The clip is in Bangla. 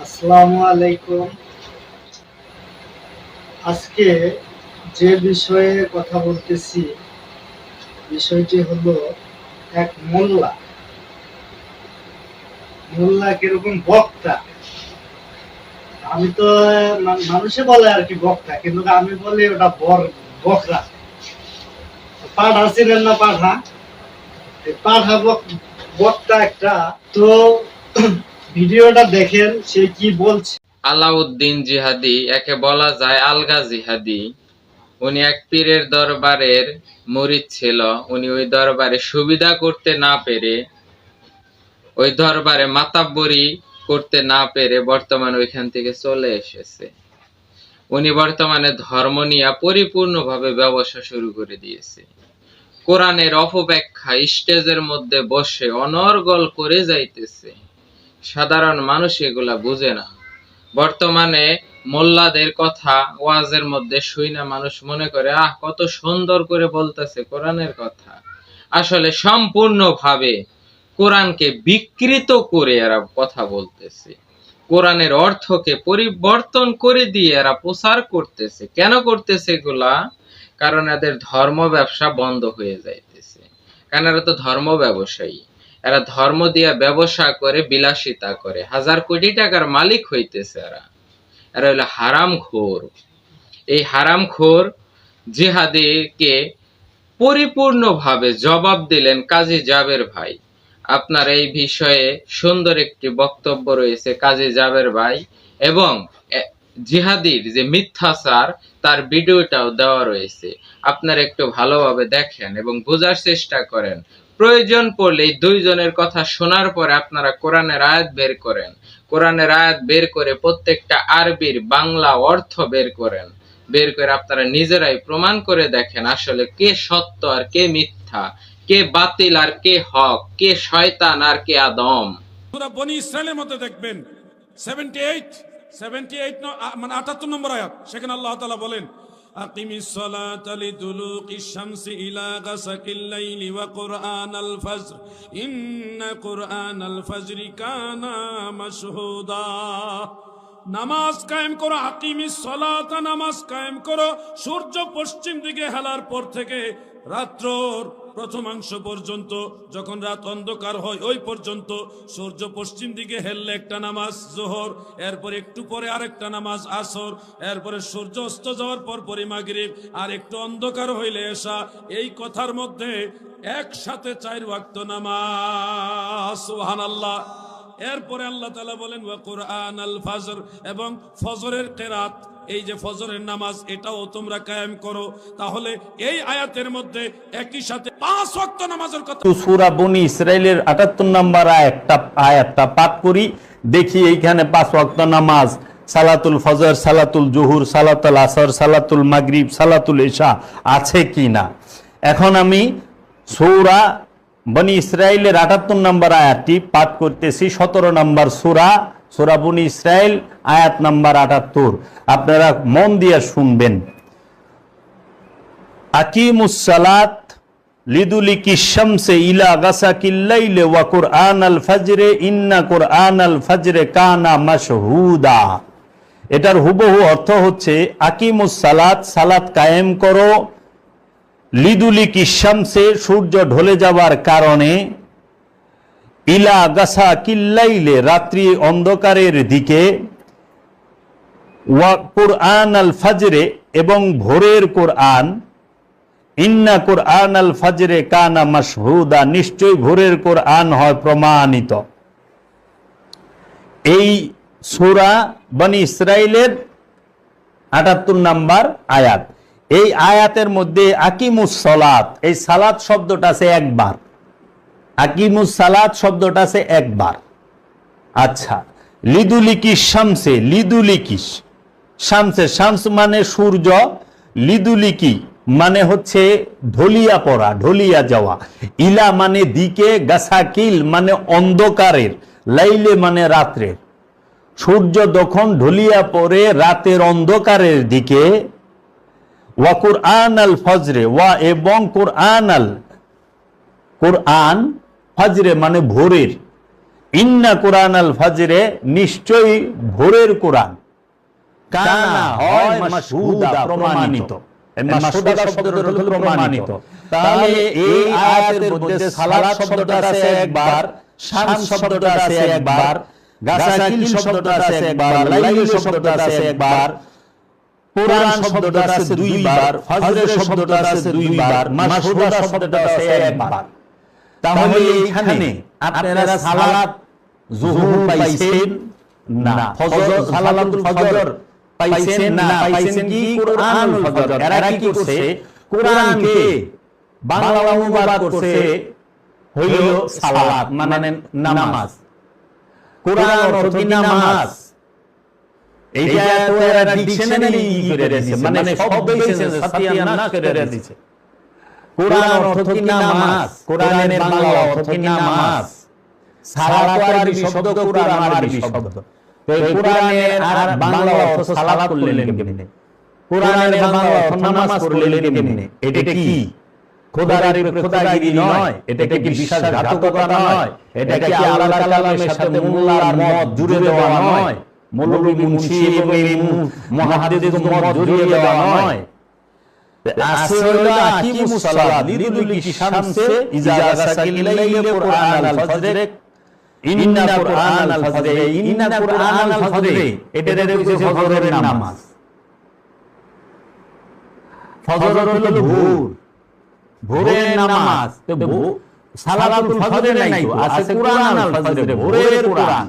আসসালামু আলাইকুম। আজকে যে বিষয়ে কথা বলতেছি, বিষয়টি হলো এক মোল্লা। মোল্লা কিরকম বক্তা। আমি তো মানুষে বলে আর কি বক্তা, কিন্তু আমি বলি ওটা বকরা। পাঠা ছিলেন না পাঠা? পাঠা বক্তা একটা। তো ভিডিওটা দেখেন সে কি বলছে। আলাউদ্দিন জিহাদি, একে বলা যায় আলগা জিহাদি। উনি এক পীরের দরবারের মুরিদ ছিল। উনি ওই দরবারে সুবিধা করতে না পেরে, ওই দরবারে মাতাব্বরি করতে না পেরে বর্তমানে ওইখান থেকে চলে এসেছে। উনি বর্তমানে ধর্ম নিয়ে পরিপূর্ণভাবে ব্যবসা শুরু করে দিয়েছে। কোরআনের অপব্যাখ্যা স্টেজের মধ্যে বসে অনর্গল করে যাইতেছে। সাধারণ মানুষ এগুলা বুঝে না। বর্তমানে মোল্লাদের কথা ওয়াজের মধ্যে শুইনা মানুষ মনে করে কত সুন্দর করে বলতেছে কোরআনের কথা। আসলে সম্পূর্ণভাবে কোরআনকে বিকৃত করে এরা কথা বলতেছে। কোরআনের অর্থকে পরিবর্তন করে দিয়ে এরা প্রচার করতেছে। কেন করতেছে এগুলা? কারণ এদের ধর্ম ব্যবসা বন্ধ হয়ে যাইতেছে। কারণ এরা তো ধর্ম ব্যবসায়ী। এরা ধর্ম দিয়া ব্যবসা করে, বিলাসিতা করে, হাজার কোটি টাকার মালিক হইতেছে। এরা হলো হারামখোর। এই হারামখোর জিহাদিকে পরিপূর্ণভাবে জবাব দিলেন কাজী জাবের ভাই। আপনার এই বিষয়ে সুন্দর একটি বক্তব্য রয়েছে কাজী জাবের ভাই, এবং জিহাদির যে মিথ্যাচার তার ভিডিওটাও দেওয়া রয়েছে। আপনারা একটু ভালোভাবে দেখেন এবং বোঝার চেষ্টা করেন। প্রয়োজন পড়লে এই দুইজনের কথা শোনার পরে আপনারা কোরআনের আয়াত বের করেন। কোরআনের আয়াত বের করে প্রত্যেকটা আরবির বাংলা অর্থ বের করেন। বের করে আপনারা নিজেরাই প্রমাণ করে দেখেন আসলে কে সত্য আর কে মিথ্যা, কে বাতিল আর কে হক, কে শয়তান আর কে আদম। সূরা বনী ইসরাইলের মধ্যে দেখবেন 78 মানে 78 নম্বর আয়াত, সেখানে আল্লাহ তাআলা বলেন আকিমিস সালাতা লিদুলুকিশ শামসি ইলা গাসাকিল লাইলি ওয়া কুরআনাল ফজর ইন্না কুরআনাল ফজরি কানা মাশহুদা। নামাজ কায়েম করো, আকিমিস সালাতা, নামাজ কায়েম করো সূর্য পশ্চিম দিকে হেলার পর থেকে রাত্রর প্রথমাংশ পর্যন্ত, যখন রাত অন্ধকার হয় ওই পর্যন্ত। সূর্য পশ্চিম দিকে হেললে একটা নামাজ জোহর, এরপর একটু পরে আরেকটা নামাজ আসর, এরপরে সূর্য অস্ত যাওয়ার পর পরে মাগরিব, আর একটু অন্ধকার হইলে এশা। এই কথার মধ্যে একসাথে 4 ওয়াক্ত নামাজ। সুবহানাল্লাহ। এরপরে আল্লাহ তাআলা বলেন ওয়া কুরআনাল ফজর, এবং ফজরের কিরাত, এই যে ফজরের নামাজ এটাও তোমরা কায়েম করো। তাহলে এই আয়াতের মধ্যে একই সাথে 5 ওয়াক্ত নামাজের কথা। সূরা বনী ইসরাইলের 78 নম্বর আয়াতটা পাঠ করি, দেখি এইখানে 5 ওয়াক্ত নামাজ, সালাতুল ফজর, সালাতুল জোহর, সালাতুল আসর, সালাতুল মাগরিব, সালাতুল ইশা আছে কিনা। এখন আমি সূরা বনী ইসরাইলের 78 নম্বর আয়াতটি পাঠ করতেছি। 17 নম্বর সূরা বনী ইসরাইল, আয়াত নাম্বার 78। আপনারা মন দিয়ে শুনবেন। আকিমুস সালাত লিদুলিকিশ শামসি ইলা গাসাকিল লাইলি ওয়া কুরআনাল ফজরে ইন্না কুরআনাল ফজরে কানা মাশহুদা। এটার হুবহু অর্থ হচ্ছে আকিমুস সালাত, সালাত কায়েম করো, লিদুলিকিশ শামসে, সূর্য ঢলে যাওয়ার কারণে, ইলা গাসাকিল লাইলি, রাত্রি অন্ধকারের দিকে, ওয়া কুরআনাল ফজরে, এবং ভোরের কোরআন, ইন্না কুরআনাল ফজরে কানা মাশহুদা, নিশ্চয় ভোরের কোরআন হয় প্রমাণিত। এই সূরা বনী ইসরাইলের 78 নম্বর আয়াত। এই আয়াতের মধ্যে আকিমুস সালাত, এই সালাত শব্দটা আছে একবার। আকিমুস সালাত শব্দটা আছে একবার। আচ্ছা, লিদুলিকিশ শামসে, লিদুলিকিশ শামসে, শামস মানে সূর্য, লিদুলিকি মানে হচ্ছে ঢলিয়া পড়া, ঢলিয়া যাওয়া, ইলা মানে দিকে, গাসাকিল মানে অন্ধকারের, লাইলে মানে রাত্রের। সূর্য যখন ঢলিয়া পড়ে রাতের অন্ধকারের দিকে, ওয়া কুরআনাল ফজরে, ওয়া এবং কুরআন ফজরে মানে ভোরের, ইন্না কুরআন আল ফাজরে, নিশ্চয়ই ভোরের কোরআন, কানা হয় মাশহুদা, প্রমাণিত। মাশহুদা শব্দের অর্থ হলো প্রমাণিত। তাহলে এই আয়াতের মধ্যে সালাত শব্দটা আছে একবার, শামস শব্দটা আছে একবার, গাসাকিল শব্দটা আছে একবার, লাইল শব্দটা আছে একবার, কোরআন শব্দটা আছে দুইবার, ফজরের শব্দটা আছে দুইবার, মাশহুদা শব্দটা আছে একবার। তাহলে এইখানে আপনারা সালাত যুহুর পাইছেন না, ফজর সালাতুল ফজর পাইছেন না, পাইছেন কি কুরআনুল ফজর। এরা কি করছে, কোরআনকে বাংলা অনুবাদ করছে হইল সালাত, মানে নামাজ। কোরআন অর্থ কি নামাজ, এইটা তো এরা ডিকশনারি করে দিয়েছে, মানে শব্দ দিয়েছে, সাতিয়ানাশ করে দিয়েছে। কোরআন অর্থ কি নামাজ, কোরআনের বাংলা অর্থ কি নামাজ। সালাত আরবি শব্দ, কোরআন আরবি শব্দ। তো এই কোরআনের আর বাংলা অর্থ সালাত করলেন কেমনে, কোরআনের বাংলা অর্থ নামাজ করলেন কেমনে? এটা কি খোদাগিরি নয়, এটা কি বিশ্বাসঘাতকতা নয়, এটা কি আল্লাহর কালামের সাথে মোল্লার মত জুড়ে দেওয়া নয়, মৌলভী মুন্সি এবং এই মুহাদ্দিসদের মত জুড়ে দেওয়া নয়। আছে হলো আকিমুস সালাত লিদুলুকি শামসে ইজা গাসাকিল লাইলি কুরআন আল ফজরে, ইন্না কুরআন আল ফজরে, ইন্না কুরআন আল ফজরে, এটা হচ্ছে ফজরের নামাজ। ফজর হলো ভোর, ভোরের নামাজ। তো সালাতুল ফজরে নাই তো, আছে কুরআন আল ফজরে, ভোরের কোরআন।